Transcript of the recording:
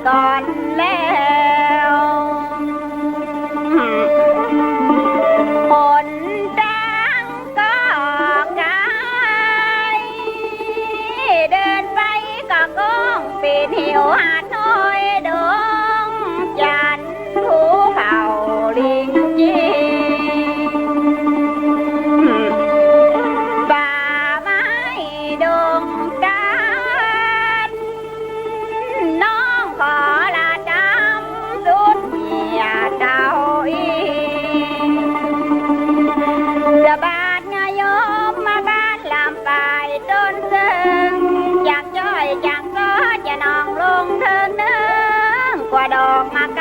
ก่อนแล้วหนทางก็ไกลเดินไปก็ก้องปีนหิวหาดน้อยดงจันภูเขาลิงจีป่าไม้ดงกาญน้องขอลาจำสุดเหี่ยเจ้าอีสะบาดงายมมาบ้านลำปายต้นซึ่งอยากจ้อยอยากก็จะนองลงเทิงเนื้อกว่าดอกมะก